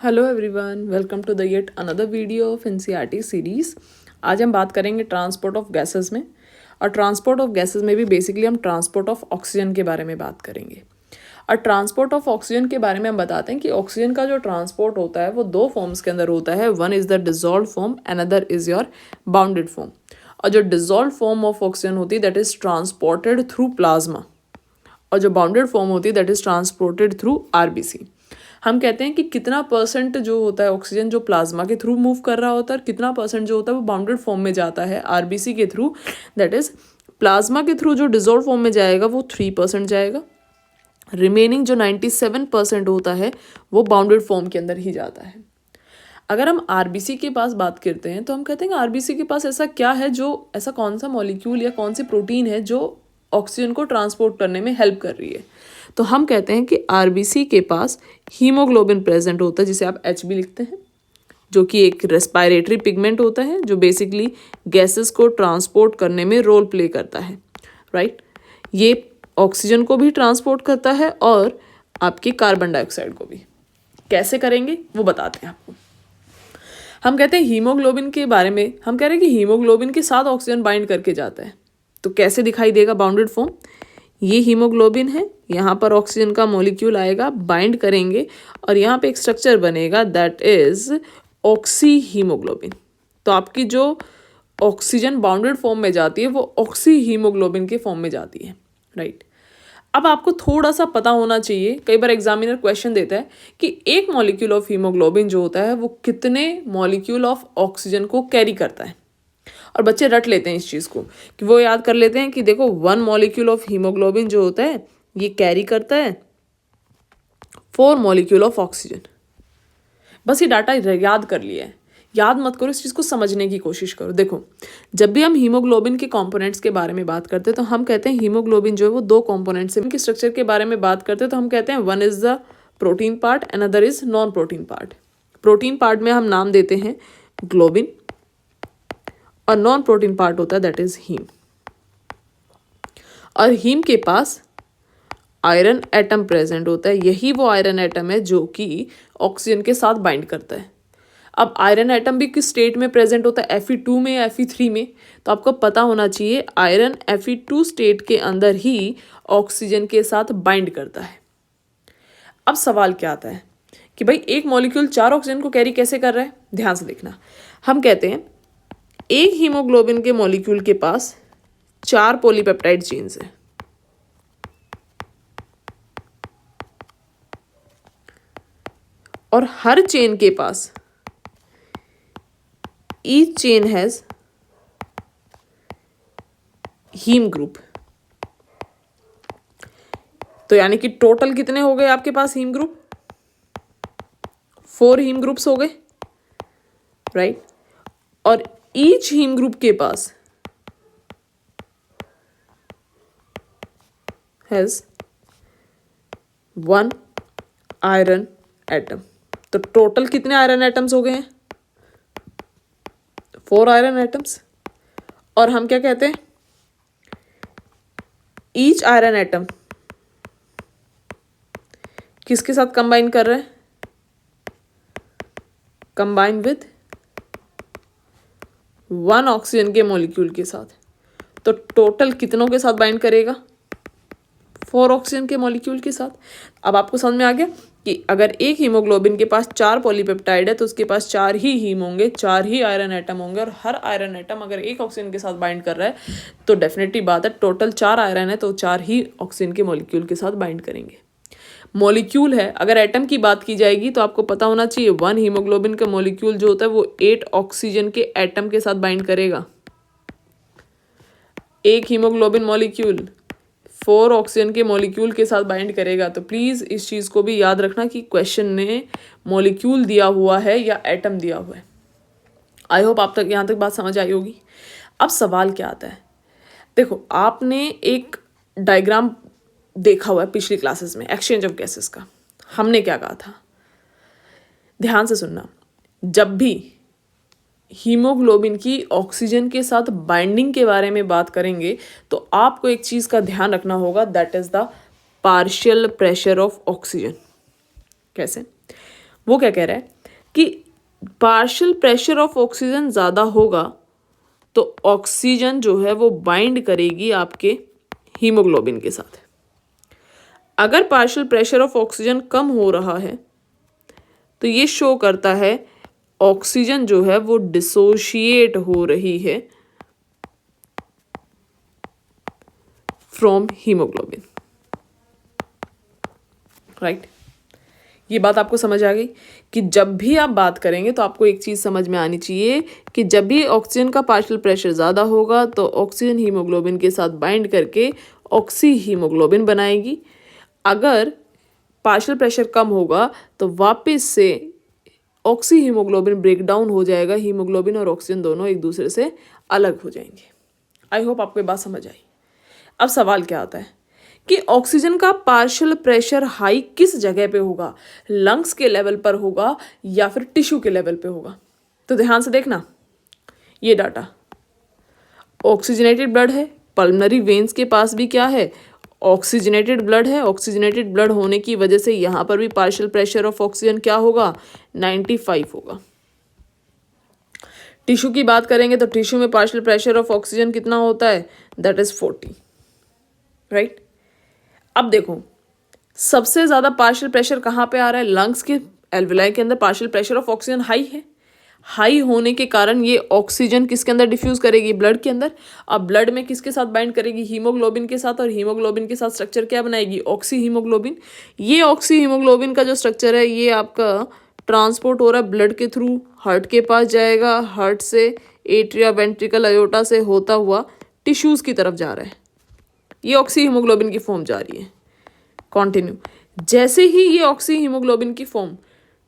Hello everyone, welcome to the yet another video of NCERT series. आज हम बात करेंगे ट्रांसपोर्ट ऑफ गैसेस में। और ट्रांसपोर्ट ऑफ गैसेस में भी बेसिकली हम ट्रांसपोर्ट ऑफ ऑक्सीजन के बारे में बात करेंगे। और ट्रांसपोर्ट ऑफ ऑक्सीजन के बारे में हम बताते हैं कि ऑक्सीजन का जो ट्रांसपोर्ट होता है वो दो फॉर्म्स के अंदर होता है। One is the dissolve form, another is your bounded form. और जो डिजॉल्व फॉर्म ऑफ ऑक्सीजन होती है that is transported through plasma, और जो बाउंडेड फॉर्म होती है that is transported through RBC. हम कहते हैं कि कितना परसेंट जो होता है ऑक्सीजन जो प्लाज्मा के थ्रू मूव कर रहा होता है और कितना परसेंट जो होता है वो बाउंडेड फॉर्म में जाता है आरबीसी के थ्रू। दैट इज प्लाज्मा के थ्रू जो डिजॉल्व फॉर्म में जाएगा वो 3% जाएगा। रिमेनिंग जो 97% होता है वो बाउंडेड फॉर्म के अंदर ही जाता है। अगर हम आरबीसी के पास बात करते हैं तो हम कहते हैं कि आरबीसी के पास ऐसा क्या है, जो ऐसा कौन सा मॉलिक्यूल या कौन सी प्रोटीन है जो ऑक्सीजन को ट्रांसपोर्ट करने में हेल्प कर रही है। तो हम कहते हैं कि आरबीसी के पास हीमोग्लोबिन प्रेजेंट होता है, जिसे आप एच भी लिखते हैं, जो कि एक रेस्पिरेटरी पिगमेंट होता है जो बेसिकली गैसेस को ट्रांसपोर्ट करने में रोल प्ले करता है। राइट, ये ऑक्सीजन को भी ट्रांसपोर्ट करता है और आपकी कार्बन डाइऑक्साइड को भी। कैसे करेंगे वो बताते हैं आपको। हम कहते हैं हीमोग्लोबिन के बारे में, हम कह रहे हैं कि हीमोग्लोबिन के साथ ऑक्सीजन बाइंड करके जाता है। तो कैसे दिखाई देगा बाउंडेड फॉर्म? ये हीमोग्लोबिन है, यहाँ पर ऑक्सीजन का मॉलिक्यूल आएगा, बाइंड करेंगे और यहाँ पे एक स्ट्रक्चर बनेगा दैट इज ऑक्सी हीमोग्लोबिन। तो आपकी जो ऑक्सीजन बाउंडेड फॉर्म में जाती है वो ऑक्सी हीमोग्लोबिन के फॉर्म में जाती है। राइट, अब आपको थोड़ा सा पता होना चाहिए, कई बार एग्जामिनर क्वेश्चन देता है कि एक मॉलिक्यूल ऑफ हीमोग्लोबिन जो होता है वो कितने मॉलिक्यूल ऑफ ऑक्सीजन को कैरी करता है। और बच्चे रट लेते हैं इस चीज़ को, कि वो याद कर लेते हैं कि देखो 1 मॉलिक्यूल ऑफ हीमोग्लोबिन जो होता है ये कैरी करता है 4 मॉलिक्यूल ऑफ ऑक्सीजन। बस ये डाटा याद कर लिया है, याद मत करो, इस चीज़ को समझने की कोशिश करो। देखो, जब भी हम हीमोग्लोबिन के कंपोनेंट्स के बारे में बात करते हैं तो हम कहते हैं हीमोग्लोबिन जो है वो 2 कंपोनेंट्स है। इनके स्ट्रक्चर के बारे में बात करते हैं तो हम कहते हैं one is the protein part, another is non protein part. Protein part में हम नाम देते हैं ग्लोबिन और नॉन प्रोटीन पार्ट होता है दैट इज हीम। और हीम के पास आयरन एटम प्रेजेंट होता है, यही वो आयरन एटम है जो कि ऑक्सीजन के साथ बाइंड करता है। अब आयरन एटम भी किस स्टेट में प्रेजेंट होता है, Fe2 में या Fe3 में? तो आपको पता होना चाहिए आयरन Fe2 स्टेट के अंदर ही ऑक्सीजन के साथ बाइंड करता है। अब सवाल क्या आता है कि भाई एक मॉलिक्यूल 4 ऑक्सीजन को कैरी कैसे कर रहा है? ध्यान से देखना। हम कहते हैं एक हीमोग्लोबिन के मॉलिक्यूल के पास 4 पॉलीपेप्टाइड चेन्स हैं। और हर चेन के पास each chain has haem group. तो यानी कि टोटल कितने हो गए आपके पास हीम ग्रुप? 4 हीम ग्रुप्स हो गए। राइट, और ईच हीम ग्रुप के पास हैज 1 आयरन एटम। तो टोटल कितने आयरन एटम्स हो गए हैं? 4 आयरन एटम्स। और हम क्या कहते हैं, ईच आयरन एटम किसके साथ कंबाइन कर रहे हैं? कंबाइन विद 1 ऑक्सीजन के मॉलिक्यूल के साथ। तो टोटल कितनों के साथ बाइंड करेगा? 4 ऑक्सीजन के मॉलिक्यूल के साथ। अब आपको समझ में आ गया कि अगर एक हीमोग्लोबिन के पास 4 पॉलीपेप्टाइड है तो उसके पास 4 ही हीम होंगे, 4 ही आयरन एटम होंगे। और हर आयरन एटम अगर एक ऑक्सीजन के साथ बाइंड कर रहा है तो डेफिनेटली बात है टोटल 4 आयरन है तो 4 ही ऑक्सीजन के मॉलिक्यूल के साथ बाइंड करेंगे। मॉलिक्यूल है, अगर एटम की बात की जाएगी तो आपको पता होना चाहिए 1 हीमोग्लोबिन का मॉलिक्यूल जो होता है वो 8 ऑक्सीजन के एटम के साथ बाइंड करेगा। एक हीमोग्लोबिन मॉलिक्यूल 4 ऑक्सीजन के मॉलिक्यूल के साथ बाइंड करेगा। तो प्लीज़ इस चीज़ को भी याद रखना कि क्वेश्चन ने मॉलिक्यूल दिया हुआ है या एटम दिया हुआ है। आई होप आप तक यहाँ तक बात समझ आई होगी। अब सवाल क्या आता है, देखो आपने एक डायग्राम देखा हुआ है पिछली क्लासेस में एक्सचेंज ऑफ गैसेस का। हमने क्या कहा था, ध्यान से सुनना। जब भी हीमोग्लोबिन की ऑक्सीजन के साथ बाइंडिंग के बारे में बात करेंगे तो आपको एक चीज़ का ध्यान रखना होगा that is the partial pressure of oxygen. कैसे? वो क्या कह रहा है कि पार्शियल प्रेशर ऑफ ऑक्सीजन ज़्यादा होगा तो ऑक्सीजन जो है वो बाइंड करेगी आपके हीमोग्लोबिन के साथ। अगर पार्शियल प्रेशर ऑफ ऑक्सीजन कम हो रहा है तो ये शो करता है ऑक्सीजन जो है वो डिसोशिएट हो रही है फ्रॉम हीमोग्लोबिन, राइट। ये बात आपको समझ आ गई कि जब भी आप बात करेंगे तो आपको एक चीज़ समझ में आनी चाहिए कि जब भी ऑक्सीजन का पार्शियल प्रेशर ज़्यादा होगा तो ऑक्सीजन हीमोग्लोबिन के साथ बाइंड करके ऑक्सी हीमोग्लोबिन बनाएगी। अगर पार्शियल प्रेशर कम होगा तो वापस से ऑक्सी हीमोग्लोबिन ब्रेक डाउन हो जाएगा, हीमोग्लोबिन और ऑक्सीजन दोनों एक दूसरे से अलग हो जाएंगे। आई होप आपको ये बात समझ आई। अब सवाल क्या आता है कि ऑक्सीजन का पार्शियल प्रेशर हाई किस जगह पे होगा, लंग्स के लेवल पर होगा या फिर टिश्यू के लेवल पे होगा। तो ध्यान से देखना, ये डाटा ऑक्सीजनेटेड ब्लड है, पल्मनरी वेन्स के पास भी क्या है, ऑक्सीजनेटेड ब्लड है। ऑक्सीजनेटेड ब्लड होने की वजह से यहाँ पर भी पार्शियल प्रेशर ऑफ ऑक्सीजन क्या होगा, 95 होगा। टिश्यू की बात करेंगे तो टिश्यू में पार्शियल प्रेशर ऑफ ऑक्सीजन कितना होता है, दैट इज 40, राइट। अब देखो सबसे ज़्यादा पार्शियल प्रेशर कहाँ पे आ रहा है, लंग्स के एल्वेलाई के अंदर partial pressure of oxygen high है। हाई होने के कारण ये ऑक्सीजन किसके अंदर डिफ्यूज करेगी, ब्लड के अंदर। अब ब्लड में किसके साथ बाइंड करेगी, हीमोग्लोबिन के साथ, और हीमोग्लोबिन के साथ स्ट्रक्चर क्या बनाएगी, ऑक्सी हीमोग्लोबिन। ये ऑक्सी हीमोग्लोबिन का जो स्ट्रक्चर है ये आपका ट्रांसपोर्ट हो रहा है ब्लड के थ्रू, हार्ट के पास जाएगा, हार्ट से एट्रिया वेंट्रिकल अयोटा से होता हुआ टिश्यूज़ की तरफ जा रहा है। ये ऑक्सी हीमोग्लोबिन की फॉर्म जा रही है। कंटिन्यू, जैसे ही ये ऑक्सी हीमोग्लोबिन की फॉर्म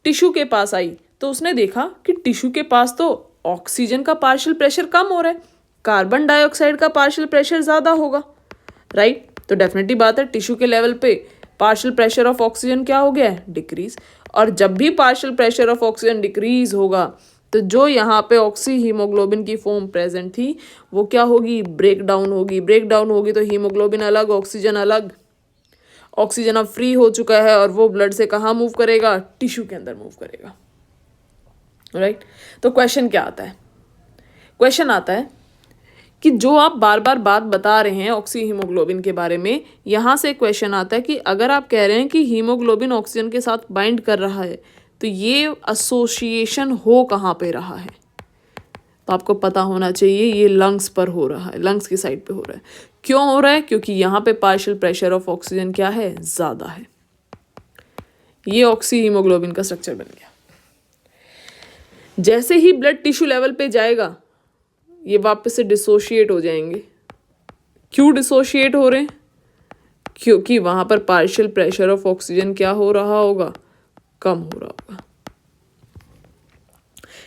टिश्यू के पास आई तो उसने देखा कि टिश्यू के पास तो ऑक्सीजन का पार्शियल प्रेशर कम हो रहा है, कार्बन डाइऑक्साइड का पार्शियल प्रेशर ज़्यादा होगा, राइट। तो डेफिनेटली बात है टिश्यू के लेवल पे पार्शियल प्रेशर ऑफ ऑक्सीजन क्या हो गया है, डिक्रीज। और जब भी partial pressure of oxygen decrease होगा तो जो यहाँ पे ऑक्सी हीमोग्लोबिन की फॉर्म प्रेजेंट थी वो क्या होगी, ब्रेक डाउन होगी। ब्रेक डाउन होगी तो हीमोग्लोबिन अलग, ऑक्सीजन अलग। ऑक्सीजन अब फ्री हो चुका है और वो ब्लड से कहाँ मूव करेगा, टिश्यू के अंदर मूव करेगा, राइट। तो क्वेश्चन क्या आता है, क्वेश्चन आता है कि जो आप बार बार बात बता रहे हैं ऑक्सी हीमोग्लोबिन के बारे में, यहाँ से क्वेश्चन आता है कि अगर आप कह रहे हैं कि हीमोग्लोबिन ऑक्सीजन के साथ बाइंड कर रहा है तो ये एसोसिएशन हो कहाँ पे रहा है। तो आपको पता होना चाहिए ये लंग्स पर हो रहा है, लंग्स की साइड पे हो रहा है। क्यों हो रहा है, क्योंकि यहाँ पे पार्शियल प्रेशर ऑफ ऑक्सीजन क्या है, ज़्यादा है। ये ऑक्सी हीमोग्लोबिन का स्ट्रक्चर बन गया। जैसे ही ब्लड टिश्यू लेवल पे जाएगा ये वापस से डिसोशिएट हो जाएंगे। क्यों डिसोशिएट हो रहे हैं, क्योंकि वहाँ पर पार्शियल प्रेशर ऑफ ऑक्सीजन क्या हो रहा होगा, कम हो रहा होगा।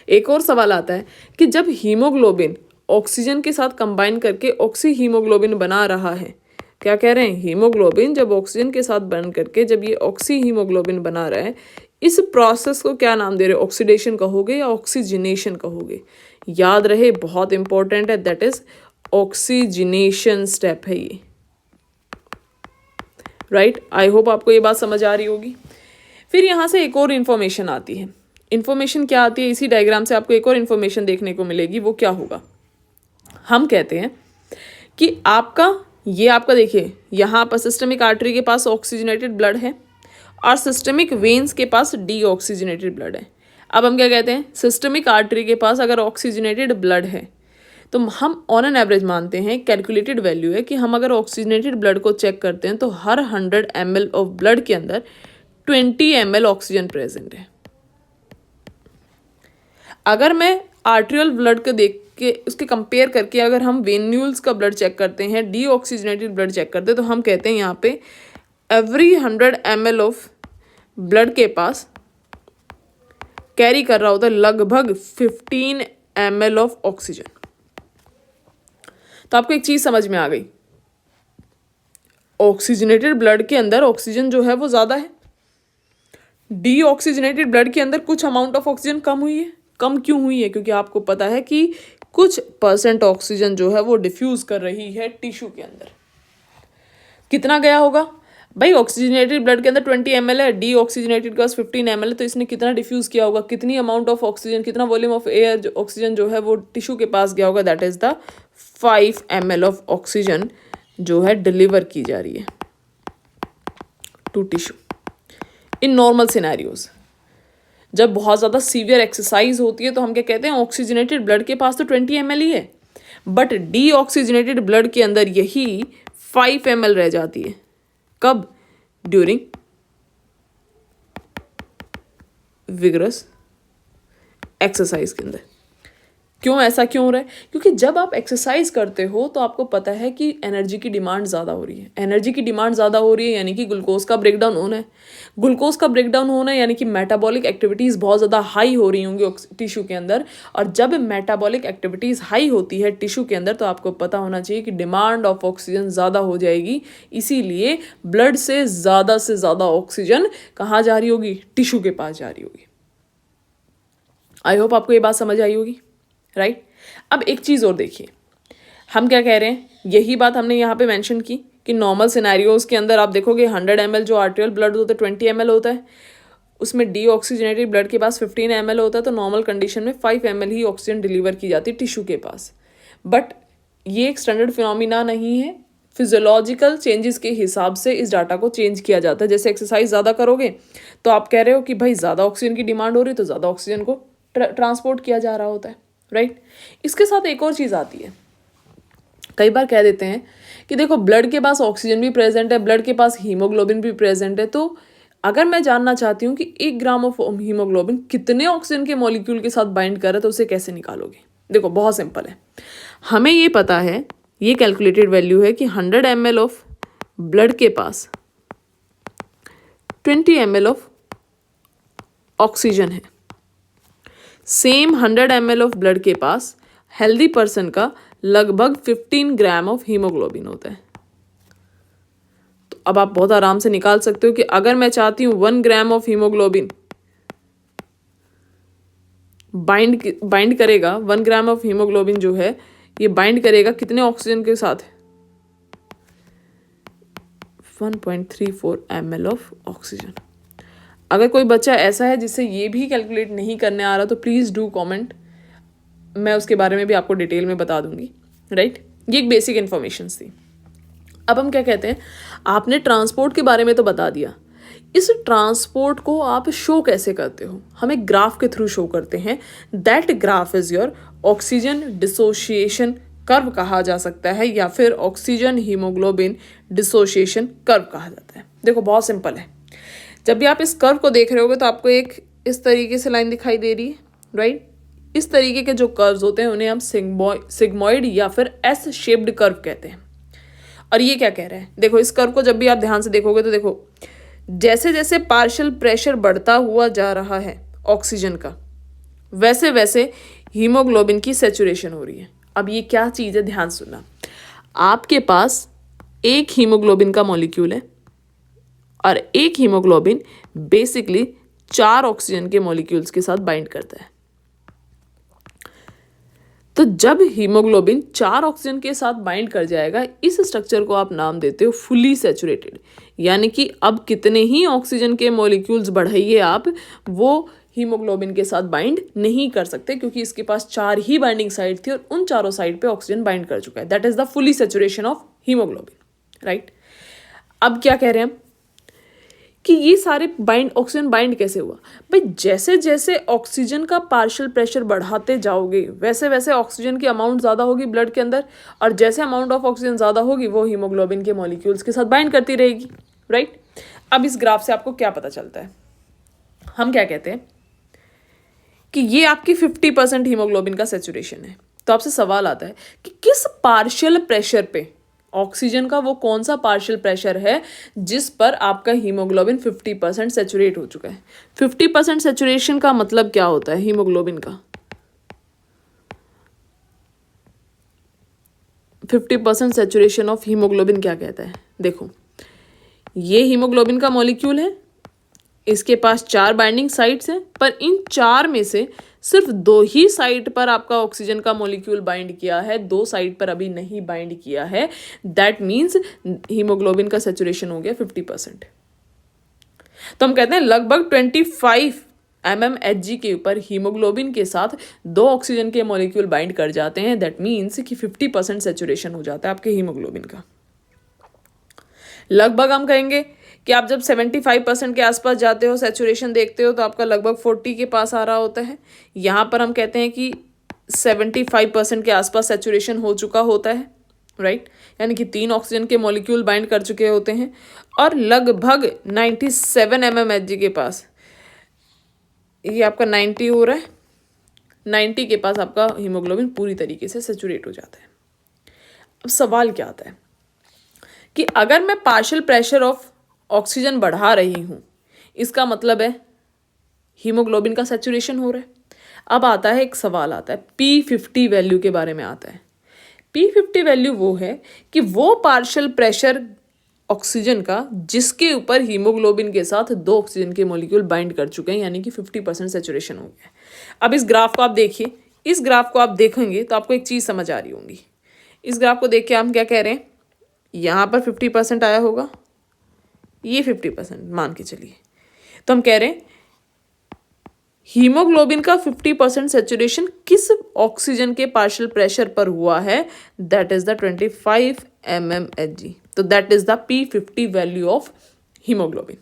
एक और सवाल आता है कि जब हीमोग्लोबिन ऑक्सीजन के साथ कंबाइन करके ऑक्सी हीमोग्लोबिन बना रहा है, क्या कह रहे हैं, हीमोग्लोबिन जब ऑक्सीजन के साथ बन करके जब ये ऑक्सी हीमोग्लोबिन बना रहा है, इस प्रोसेस को क्या नाम दे रहे, ऑक्सीडेशन कहोगे या ऑक्सीजनेशन कहोगे। याद रहे बहुत इंपॉर्टेंट है, दैट इज ऑक्सीजनेशन स्टेप है ये, राइट। आई होप आपको ये बात समझ आ रही होगी। फिर यहाँ से एक और इन्फॉर्मेशन आती है। इन्फॉर्मेशन क्या आती है, इसी डायग्राम से आपको एक और इन्फॉर्मेशन देखने को मिलेगी। वो क्या होगा, हम कहते हैं कि आपका देखिए यहाँ पर सिस्टमिक आर्टरी के पास ऑक्सीजनेटेड ब्लड है और सिस्टमिक वेन्स के पास डीऑक्सीजनेटेड ब्लड है। अब हम क्या कहते हैं, सिस्टमिक आर्टरी के पास अगर ऑक्सीजनेटेड ब्लड है तो हम ऑन एन एवरेज मानते हैं, कैलकुलेटेड वैल्यू है कि हम अगर ऑक्सीजनेटेड ब्लड को चेक करते हैं तो हर 100 ml ऑफ ब्लड के अंदर 20 ml ऑक्सीजन प्रेजेंट है। अगर मैं आर्ट्रियल ब्लड को देख के उसके कंपेयर करके अगर हम वेन्यूल्स का ब्लड चेक करते हैं, डीऑक्सीजनेटेड ब्लड चेक करते हैं, तो हम कहते हैं यहाँ पे एवरी 100 ml ऑफ ब्लड के पास कैरी कर रहा होता है लगभग 15 ml ऑफ ऑक्सीजन। तो आपको एक चीज समझ में आ गई, ऑक्सीजनेटेड ब्लड के अंदर ऑक्सीजन जो है वो ज्यादा है, डीऑक्सीजनेटेड ब्लड के अंदर कुछ अमाउंट ऑफ ऑक्सीजन कम हुई है। कम क्यों हुई है, क्योंकि आपको पता है कि कुछ % ऑक्सीजन जो है वो डिफ्यूज कर रही है टिश्यू के अंदर। कितना गया होगा, भाई ऑक्सीजनेटेड ब्लड के अंदर 20 ml है, डी ऑक्सीजनेटेड का 15 ml है, तो इसने कितना डिफ्यूज किया होगा, कितनी अमाउंट ऑफ ऑक्सीजन, कितना वॉल्यूम ऑफ एयर ऑक्सीजन जो है वो टिश्यू के पास गया होगा, that is the 5 ml of oxygen जो है डिलीवर की जा रही है to tissue in normal scenarios. जब बहुत ज़्यादा सीवियर एक्सरसाइज होती है तो हम क्या कहते हैं, ऑक्सीजनेटेड ब्लड के पास तो 20 ml ही है, बट डी ऑक्सीजनेटेड ब्लड के अंदर यही 5 ml रह जाती है। कब? ड्यूरिंग विगरस एक्सरसाइज के अंदर। क्यों ऐसा क्यों हो रहा है? क्योंकि जब आप एक्सरसाइज करते हो तो आपको पता है कि एनर्जी की डिमांड ज़्यादा हो रही है। एनर्जी की डिमांड ज़्यादा हो रही है यानी कि ग्लूकोज का ब्रेकडाउन होना है। ग्लूकोज का ब्रेकडाउन होना है यानी कि मेटाबॉलिक एक्टिविटीज़ बहुत ज़्यादा हाई हो रही होंगी टिश्यू के अंदर। और जब मेटाबॉलिक एक्टिविटीज़ हाई होती है टिश्यू के अंदर तो आपको पता होना चाहिए कि डिमांड ऑफ ऑक्सीजन ज़्यादा हो जाएगी। इसीलिए ब्लड से ज़्यादा ऑक्सीजन कहाँ जा रही होगी? टिश्यू के पास जा रही होगी। आई होप आपको ये बात समझ आई होगी, राइट? अब एक चीज़ और देखिए, हम क्या कह रहे हैं, यही बात हमने यहाँ पे मेंशन की कि नॉर्मल सिनेरियोज के अंदर आप देखोगे 100 ml जो आर्टेरियल ब्लड होता है 20 ml होता है, उसमें डी ऑक्सीजनेटेड ब्लड के पास 15 ml होता है, तो नॉर्मल कंडीशन में 5 ml ही ऑक्सीजन डिलीवर की जाती है टिश्यू के पास। बट ये एक स्टैंडर्ड फिनोमिना नहीं है, फिजियोलॉजिकल चेंजेस के हिसाब से इस डाटा को चेंज किया जाता है। जैसे एक्सरसाइज ज़्यादा करोगे तो आप कह रहे हो कि भाई ज़्यादा ऑक्सीजन की डिमांड हो रही है तो ज़्यादा ऑक्सीजन को ट्रांसपोर्ट किया जा रहा होता है, राइट? इसके साथ एक और चीज़ आती है, कई बार कह देते हैं कि देखो ब्लड के पास ऑक्सीजन भी प्रेजेंट है, ब्लड के पास हीमोग्लोबिन भी प्रेजेंट है, तो अगर मैं जानना चाहती हूँ कि 1 ग्राम ऑफ हीमोग्लोबिन कितने ऑक्सीजन के मॉलिक्यूल के साथ बाइंड कर रहा है तो उसे कैसे निकालोगे? देखो बहुत सिंपल है, हमें ये पता है, ये कैलकुलेटेड वैल्यू है कि 100 ml ऑफ ब्लड के पास 20 ml ऑफ ऑक्सीजन है। सेम 100 ml ऑफ ब्लड के पास हेल्दी पर्सन का लगभग 15 ग्राम ऑफ हीमोग्लोबिन होता है। तो अब आप बहुत आराम से निकाल सकते हो कि अगर मैं चाहती हूँ 1 ग्राम ऑफ हीमोग्लोबिन बाइंड करेगा, 1 ग्राम ऑफ हीमोग्लोबिन जो है ये बाइंड करेगा कितने ऑक्सीजन के साथ? 1.34 ml ऑफ ऑक्सीजन। अगर कोई बच्चा ऐसा है जिससे ये भी कैलकुलेट नहीं करने आ रहा तो प्लीज़ डू कमेंट, मैं उसके बारे में भी आपको डिटेल में बता दूंगी, राइट? ये एक बेसिक इन्फॉर्मेशन थी। अब हम क्या कहते हैं, आपने ट्रांसपोर्ट के बारे में तो बता दिया, इस ट्रांसपोर्ट को आप शो कैसे करते हो? हम एक ग्राफ के थ्रू शो करते हैं। That graph is your oxygen dissociation curve कहा जा सकता है या फिर ऑक्सीजन हीमोग्लोबिन डिसोसिएशन कर्व कहा जाता है। देखो बहुत सिंपल है, जब भी आप इस कर्व को देख रहे होगे तो आपको एक इस तरीके से लाइन दिखाई दे रही है, राइट? इस तरीके के जो कर्व्स होते हैं उन्हें हम सिग्मॉइड या फिर एस शेप्ड कर्व कहते हैं। और ये क्या कह रहा है, देखो इस कर्व को जब भी आप ध्यान से देखोगे तो देखो जैसे जैसे पार्शियल प्रेशर बढ़ता हुआ जा रहा है ऑक्सीजन का, वैसे वैसे हीमोग्लोबिन की सैचुरेशन हो रही है। अब ये क्या चीज़ है, ध्यान सुनना, आपके पास एक हीमोग्लोबिन का मॉलिक्यूल है और एक हीमोग्लोबिन बेसिकली 4 ऑक्सीजन के मॉलिक्यूल्स के साथ बाइंड करता है। तो जब हीमोग्लोबिन 4 ऑक्सीजन के साथ बाइंड कर जाएगा, इस स्ट्रक्चर को आप नाम देते हो फुली सैचुरेटेड। यानी कि अब कितने ही ऑक्सीजन के मॉलिक्यूल्स बढ़ाइए आप, वो हीमोग्लोबिन के साथ बाइंड नहीं कर सकते क्योंकि इसके पास 4 ही बाइंडिंग साइड थी और उन चारों साइड पे ऑक्सीजन बाइंड कर चुका है। That is the fully saturation of haemoglobin, right? अब क्या कह रहे हैं हम कि ये सारे ऑक्सीजन बाइंड कैसे हुआ? भाई जैसे जैसे ऑक्सीजन का पार्शियल प्रेशर बढ़ाते जाओगे वैसे वैसे ऑक्सीजन की अमाउंट ज़्यादा होगी ब्लड के अंदर, और जैसे अमाउंट ऑफ ऑक्सीजन ज़्यादा होगी वो हीमोग्लोबिन के मॉलिक्यूल्स के साथ बाइंड करती रहेगी, राइट? अब इस ग्राफ से आपको क्या पता चलता है, हम क्या कहते हैं कि ये आपकी 50% हीमोग्लोबिन का सैचुरेशन है। तो आपसे सवाल आता है कि किस पार्शियल प्रेशर पे, ऑक्सीजन का वो कौन सा पार्शियल प्रेशर है जिस पर आपका हीमोग्लोबिन 50% सैचुरेट हो चुका है? 50% सैचुरेशन का मतलब क्या होता है हीमोग्लोबिन का? 50% सैचुरेशन ऑफ हीमोग्लोबिन क्या कहता है? देखो ये हीमोग्लोबिन का मॉलिक्यूल है, इसके पास 4 बाइंडिंग साइट्स हैं, पर इन 4 में से सिर्फ 2 ही साइड पर आपका ऑक्सीजन का मॉलिक्यूल बाइंड किया है, 2 साइड पर अभी नहीं बाइंड किया है, दैट मीन्स हीमोग्लोबिन का सेचुरेशन हो गया 50%। तो हम कहते हैं लगभग 25 mmHg के ऊपर हीमोग्लोबिन के साथ 2 ऑक्सीजन के मॉलिक्यूल बाइंड कर जाते हैं, दैट मीन्स कि 50% सेचुरेशन हो जाता है आपके हीमोग्लोबिन का। लगभग हम कहेंगे कि आप जब 75% के आसपास जाते हो, सेचुरेशन देखते हो, तो आपका लगभग 40 के पास आ रहा होता है। यहाँ पर हम कहते हैं कि 75% के आसपास सेचुरेशन हो चुका होता है, राइट, यानी कि 3 ऑक्सीजन के मॉलिक्यूल बाइंड कर चुके होते हैं और लगभग 97 mmHg के पास, ये आपका 90 हो रहा है, 90 के पास आपका हीमोग्लोबिन पूरी तरीके से सेचुरेट हो जाता है। अब सवाल क्या आता है कि अगर मैं पार्शियल प्रेशर ऑफ ऑक्सीजन बढ़ा रही हूँ, इसका मतलब है हीमोग्लोबिन का सेचुरेशन हो रहा है। अब आता है एक सवाल आता है P50 वैल्यू के बारे में आता है। P50 वैल्यू वो है कि वो पार्शियल प्रेशर ऑक्सीजन का जिसके ऊपर हीमोग्लोबिन के साथ 2 ऑक्सीजन के मॉलिक्यूल बाइंड कर चुके हैं, यानी कि 50% सेचुरेशन हो गया है। अब इस ग्राफ को आप देखिए, इस ग्राफ को आप देखेंगे तो आपको एक चीज़ समझ आ रही होगी। इस ग्राफ को देख के हम क्या कह रहे हैं, यहाँ पर 50% आया होगा, ये 50% मान के चलिए, तो हम कह रहे हैं हीमोग्लोबिन का 50% सेचुरेशन किस ऑक्सीजन के पार्शियल प्रेशर पर हुआ है, दैट इज द 25 mmHg। तो that is the P50 value of haemoglobin.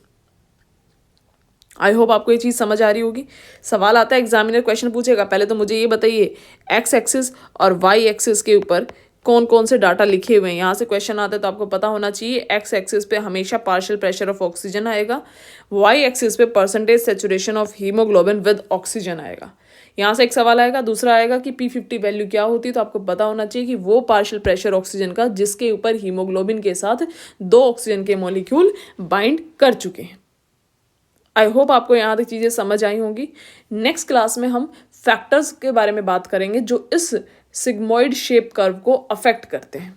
I hope आपको ये चीज़ समझ आ रही होगी। सवाल आता है, एग्जामिनर क्वेश्चन पूछेगा, पहले तो मुझे ये बताइए एक्स एक्सिस और वाई एक्सिस के ऊपर कौन कौन से डाटा लिखे हुए हैं। यहाँ से क्वेश्चन आता है तो आपको पता होना चाहिए, एक्स एक्सिस पे हमेशा पार्शियल प्रेशर ऑफ ऑक्सीजन आएगा, वाई एक्सिस पे percentage saturation of haemoglobin with oxygen आएगा। यहाँ से एक सवाल आएगा, दूसरा आएगा कि P50 वैल्यू क्या होती है, तो आपको पता होना चाहिए कि वो पार्शियल प्रेशर ऑक्सीजन का जिसके ऊपर हीमोग्लोबिन के साथ 2 ऑक्सीजन के मॉलिक्यूल बाइंड कर चुके हैं। आई होप आपको यहाँ तक चीज़ें समझ आई होंगी। नेक्स्ट क्लास में हम फैक्टर्स के बारे में बात करेंगे जो इस सिग्मोइड शेप कर्व को अफेक्ट करते हैं।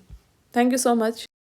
Thank you so much.